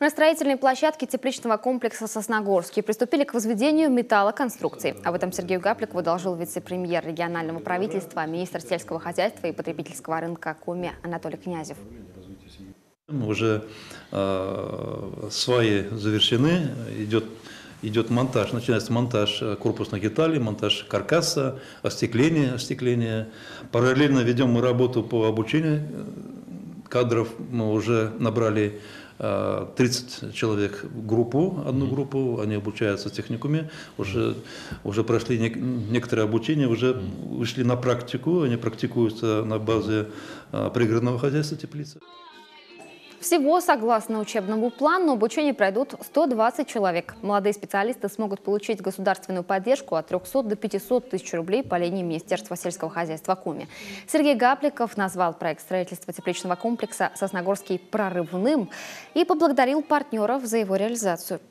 На строительной площадке тепличного комплекса «Сосногорский» приступили к возведению металлоконструкций. Об этом Сергею Гапликову доложил вице-премьер регионального правительства, министр сельского хозяйства и потребительского рынка Коми Анатолий Князев. Уже сваи завершены, идет монтаж, начинается монтаж корпусных деталей, монтаж каркаса, остекление. Параллельно ведем мы работу по обучению кадров. Мы уже набрали 30 человек одну группу, они обучаются в техникуме, уже прошли некоторые обучения, уже вышли на практику, они практикуются на базе пригородного хозяйства теплицы. Всего, согласно учебному плану, обучение пройдут 120 человек. Молодые специалисты смогут получить государственную поддержку от 300 до 500 тысяч рублей по линии Министерства сельского хозяйства Коми. Сергей Гапликов назвал проект строительства тепличного комплекса «Сосногорский» прорывным и поблагодарил партнеров за его реализацию.